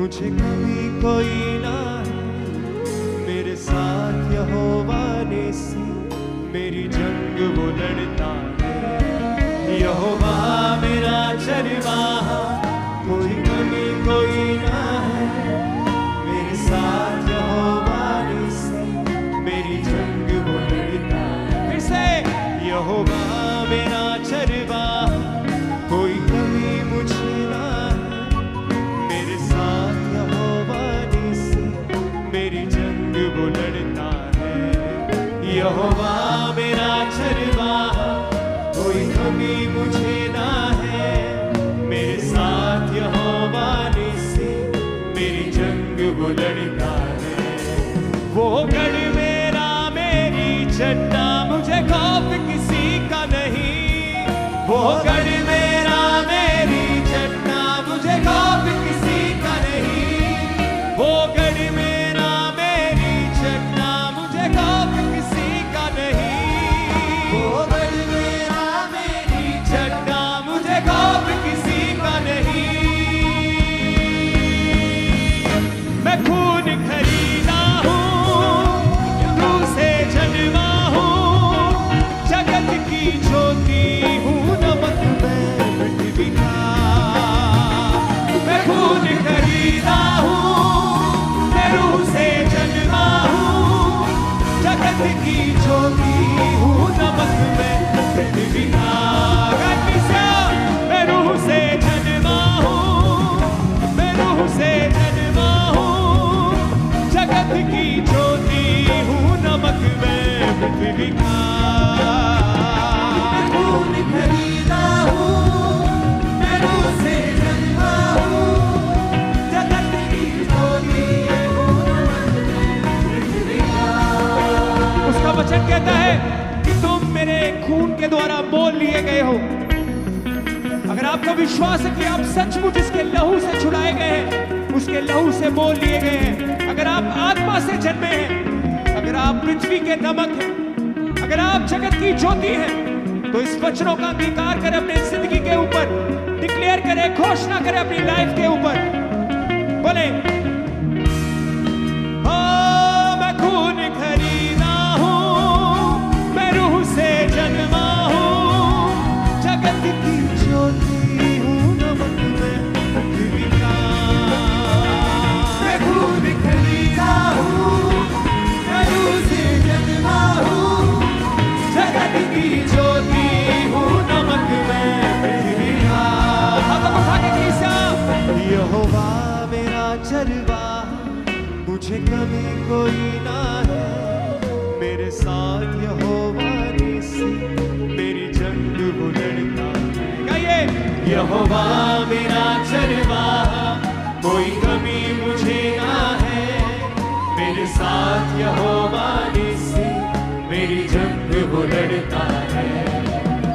मुझे कभी कोई ना है, मेरे साथ यहोवा निस्सी, मेरी जंग वो लड़ता है। यहोवा मेरा चरवाहा, कोई कमी कोई ना है, मेरे साथ यहोवा निस्सी, मेरी जंग वो लड़ता है। फिर से यहोवा मेरा चरवाहा, कोई कमी मुझे ना है, मेरे साथ यहोवा निस्सी, मेरी जंग वो लड़ता है। यहोवा मेरा चरवाहा, कोई कमी मुझे ना है, मेरे साथ यहोवा निस्सी, मेरी जंग वो लड़ता है। वो गढ़ मेरा मेरी चट्टा, मुझे खौफ किसी का नहीं। वो गढ़ मेरा मेरी चट्टा, मुझे खौफ किसी का नहीं। वो गढ़ मेरा मेरी चट्टा, मुझे खौफ किसी का नहीं। वो गढ़ मेरा मेरी चट्टा, मुझे खौफ किसी का नहीं। मैं खून खरीदा हूँ, रूह से जन्मा हूँ, जगत की ज्योति हूँ, नमक मैं पृथ्वी का। मैं खून खरीदा हूँ, मैं रूह से जन्मा हूँ, जगत की ज्योति हूँ, नमक मैं पृथ्वी का। मैं रूह से जन्मा हूँ, मैं रूह से जन्मा हूँ, जगत की ज्योति हूँ, नमक मैं पृथ्वी का। मैं खून खरीदा हूँ, मैं रूह से जन्मा हूँ, जगत की ज्योति हूँ, नमक मैं पृथ्वी का। उसका वचन कहता है कि तुम मेरे खून के द्वारा मोल लिए गए हो। अगर आपको विश्वास है कि आप सचमुच इसके लहू से छुड़ाए गए हैं, उसके लहू से मोल लिए गए हैं, अगर आप आत्मा से जन्मे हैं, अगर आप पृथ्वी के नमक हैं, अगर आप जगत की ज्योति हैं, तो इस वचनों का अंगीकार करें अपनी जिंदगी के ऊपर, डिक्लेयर करें, घोषणा करें अपनी लाइफ के ऊपर। बोले, मैं खून खरीदा हूँ, मैं रूह से जन्मा हूँ, जगत की ज्योति हूँ, नमक मैं पृथ्वी का। मैं खून खरीदा हूँ, मैं रूह से जन्मा हूँ, जगत की ज्योति हूँ, नमक मैं पृथ्वी का। हाथों को उठा के कीसा। यहोवा मेरा चरवाहा, मुझे कमी कोई ना है, मेरे साथ यहोवा निस्सी, मेरी जंग वो लड़ता है। गाइए, यहोवा मेरा चरवाहा, कोई कमी मुझे ना है, मेरे साथ यहोवा निस्सी, मेरी जंग वो लड़ता है।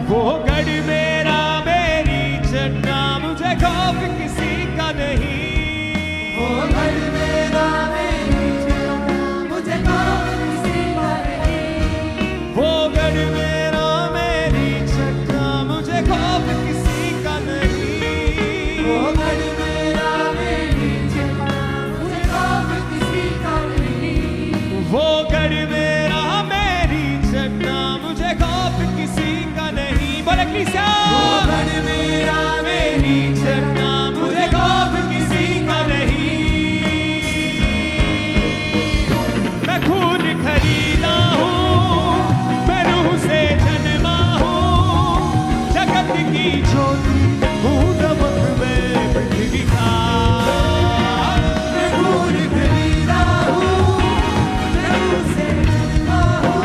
वो गढ़ मेरा मेरी चट्टा, मुझे खौफ किसी का नहीं। वो गढ़ मेरा मेरी चट्टा, मुझे खौफ किसी का नहीं। वो गढ़ मेरा मेरी चट्टा, मुझे खौफ किसी का नहीं। वो गढ़ मेरा मेरी चट्टा, मुझे खौफ किसी का नहीं। वो गढ़ मेरा मेरी चट्टा, मुझे खौफ किसी का नहीं। बोले किसा। वो गढ़ मेरा मेरी चट्टा, मुझे खौफ किसी का नहीं। मैं खून खरीदा हूँ, मैं रूह से जन्मा हूँ, जगत की ज्योति हूँ, नमक मैं पृथ्वी का। मैं खून खरीदा हूँ, मैं रूह से जन्मा हूँ,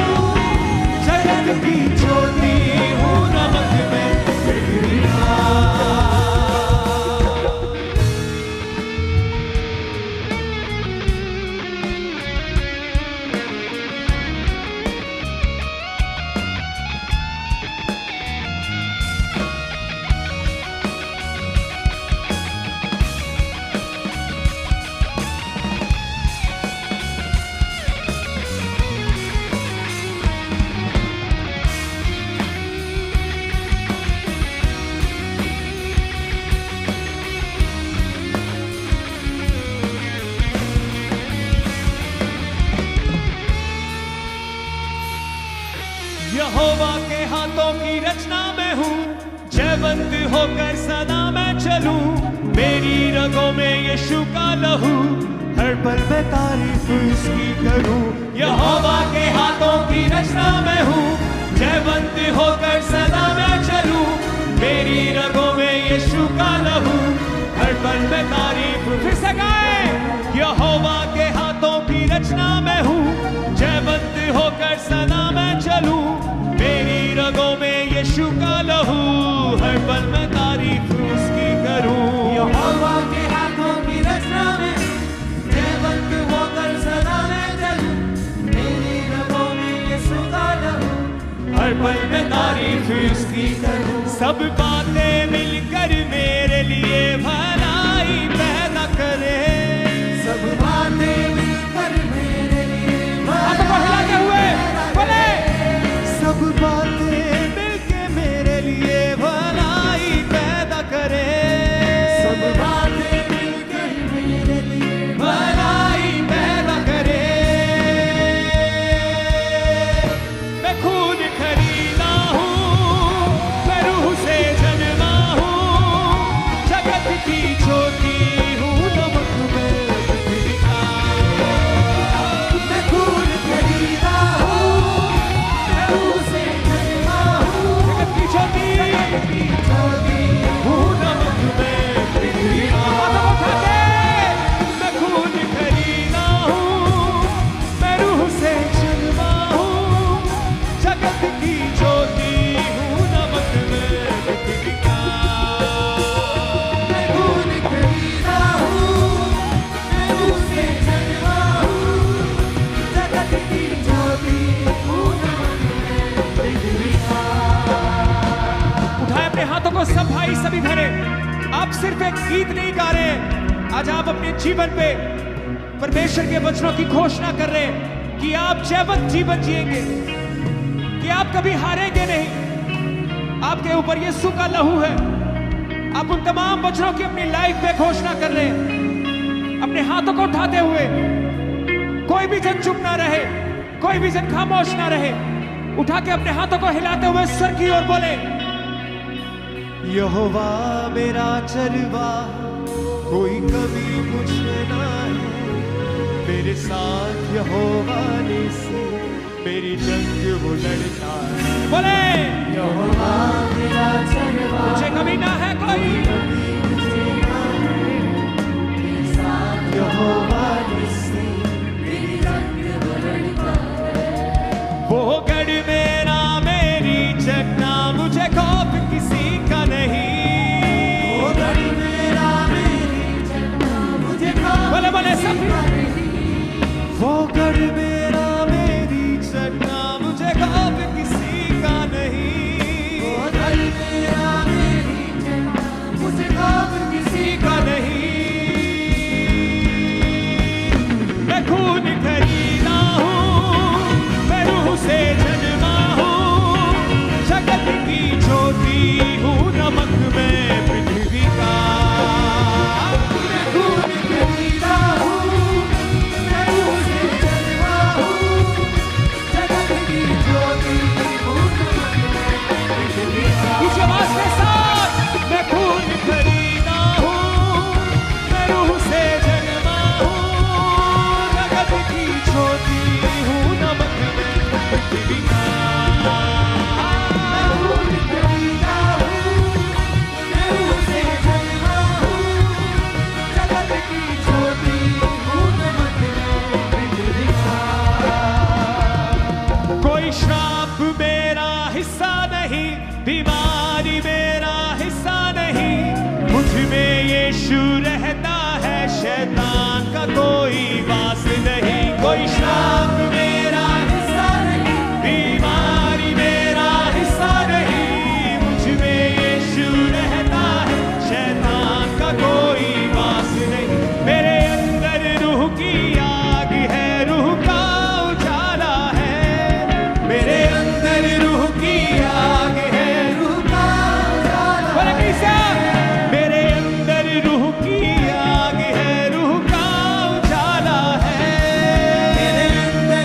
जगत की ज्योति हूँ, नमक मैं यहोवा के हाथों की रचना मैं हूँ, जयवंत होकर सदा मैं चलूं। मेरी रगों में यीशु का लहू, हर पल मैं तारीफ उसकी करूं। यहोवा के हाथों की रचना मैं हूँ, जयवंत होकर सदा मैं चलूं। मेरी रगों में यीशु का लहू, हर पल में तारीफ। फिर से गाए, यहोवा के हाथों की रचना मैं हूँ, जयवंत होकर सदा मैं चलूं। मेरी रगों में यीशु का लहू, हर पल में तारीफ उसकी करूं। यहोवा के हाथों की रचना में, जयवंत होकर सदा मैं चलूं। मेरी रगों में यीशु का लहू, हर पल में तारीफ उसकी करूं। सब बातें मिलकर मेरे लिए भलाई पैदा करे, सब बातें मिलकर मेरे लिए हाथों को हिलाते हुए बोले, सब बातें मिलके मेरे लिए भलाई पैदा करे। सब बातें मिलकर मेरे लिए भलाई पैदा करे। मैं खून खरीदा हूँ, मैं रूह से जन्मा हूँ, जगत की ज्योति हूँ, नमक में पृथ्वी का। मैं खून खरीदा हूँ, मैं रूह से जन्मा हूँ, जगत की ज्योति हूँ, नमक में पृथ्वी का। हाथों को उठा के, मैं खून खरीदा हूँ, मैं रूह से जन्मा हूँ, जगत की ज्योति हूँ, नमक में पृथ्वी का। मैं खून खरीदा हूँ, मैं रूह से जन्मा हूँ, जगत की ज्योति हूँ, नमक में पृथ्वी का। उठाए अपने हाथों को सब भाई सभी बहने। आप सिर्फ एक गीत नहीं गा रहे हैं, आज आप अपने जीवन पे परमेश्वर के वचनों की घोषणा कर रहे हैं कि आप जयवंत जीवन जिएंगे, कि आप कभी हारेंगे नहीं। आपके ऊपर यीशु का लहू है। आप उन तमाम वचनों की अपनी लाइफ में घोषणा कर रहे हैं, अपने हाथों को उठाते हुए। कोई भी जन चुप ना रहे, कोई भी जन खामोश ना रहे। उठा के अपने हाथों को हिलाते हुए स्वर की ओर बोले, यहोवा मेरा चरवा, कोई कभी मुझे ना है। मेरे साथ यहोवा निसी, मेरी जंग वो लड़ता है। बोले, यहोवा मेरा चरवा, मुझे कभी ना है कोई, मुझे ना है। मेरे साथ यहोवा निसी, मेरी जंग वो लड़ता है। वो गढ़ मेरा मेरी जगना, मुझे खौफ किसी का नहीं। वो गढ़ मेरा मेरी जगना, मुझे खौफ बोले बोले सब, किसी का नहीं। वो गढ़ मेरा मेरी जगना, मुझे खौफ किसी का नहीं। वो गढ़ मेरा मेरी जगना, मुझे खौफ किसी का नहीं। मैं खून खरीदा हूँ, मैं रूह से जन्मा हूँ, जगत की ज्योति हूँ, नमक में पृथ्वी का। मैं खून खरीदा हूँ, मैं रूह से जन्मा हूँ, जगत की ज्योति हूँ, नमक में पृथ्वी का। इस आवाज के साथ, मैं खून खरीदा हूँ, मैं रूह से जन्मा हूँ, जगत की ज्योति हूँ, नमक में पृथ्वी का। मैं खून खरीदा हूँ, मैं रूह से जन्मा हूँ, जगत की ज्योति हूँ, नमक में पृथ्वी का। कोई श्राप मेरा हिस्सा नहीं, बीमारी मेरा हिस्सा नहीं। मुझ में यीशु रहता है, शैतान का कोई वास नहीं। कोई श्राप मेरा हिस्सा नहीं, बीमारी मेरा हिस्सा नहीं। मुझ में यीशु रहता है, शैतान का कोई वास नहीं। मेरे अंदर रूह की आग है, रूह का उजाला है। मेरे अंदर रूह की आग है, रूह का उजाला। बोले कैसा? मेरे अंदर रूह की आग है, रूह का उजाला है। मेरे अंदर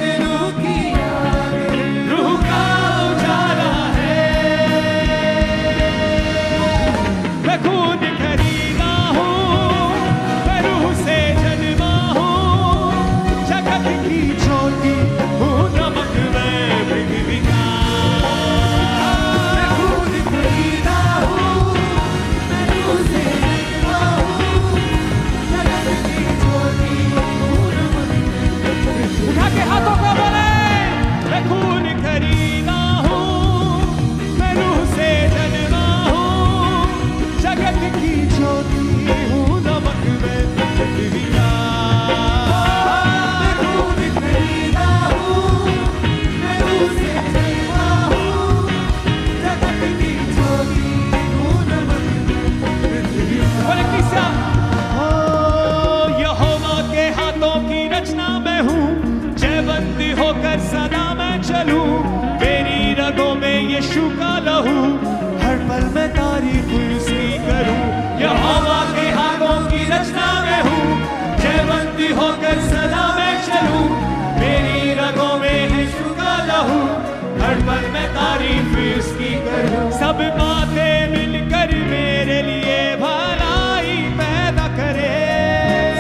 हर पल मैं तारीफ उसकी करूं। सब बातें मिलकर मेरे लिए भलाई पैदा करे,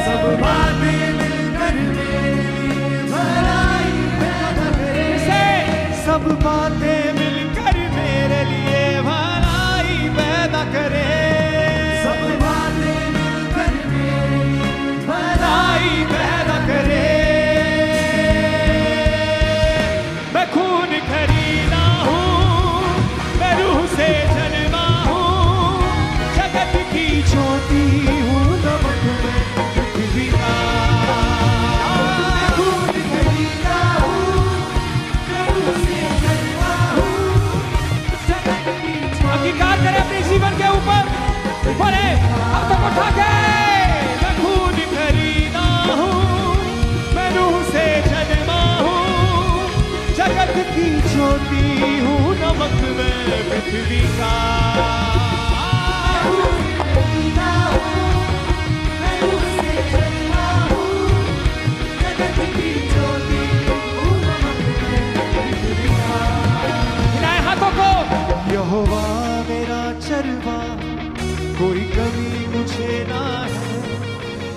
सब बातें मिलकर मेरे लिए भलाई पैदा करे। से सब बातें मिलकर मेरे लिए भलाई पैदा करे, सब बातें मिलकर मेरे लिए भलाई पैदा करे। मैं खून खरीदा हूँ, मैं रूह से जन्मा हूँ, जगत की ज्योति हूँ, नमक में पृथ्वी का। खून खरीदा हूँ, मैं रूह से जन्मा हूँ, जगत की अंगीकार करें अपने जीवन के ऊपर, बोले अब तक उठा के। मैं खून खरीदा हूँ, मैं रूह से जन्मा हूँ, जगत की ज्योति हूँ, नमक में पृथ्वी का। खरीदा हूँ, मैं रूह से जन्मा हूँ, जगत की ज्योति हूँ, नमक में पृथ्वी का। हिलाए हाथों को। यहोवा मेरा चरवा, कोई कमी मुझे ना है।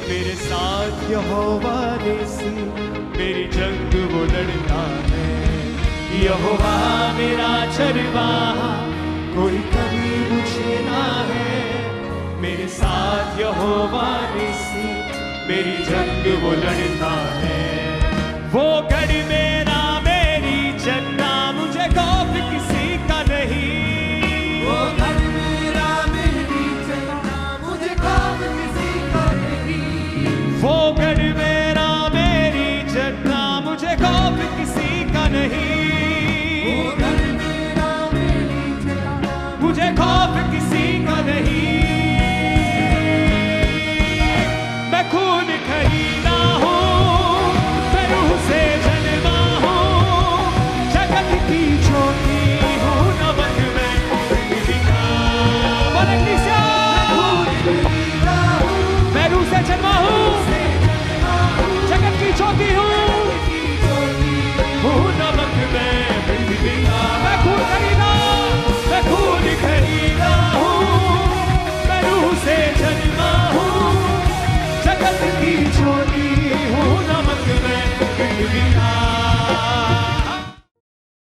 मेरे साथ यहोवा नेसी, मेरी जंग वो लड़ता है। यहोवा मेरा चरवाहा, कोई कमी मुझे ना है। मेरे साथ यहोवा निसी, मेरी जंग वो लड़ता है। वो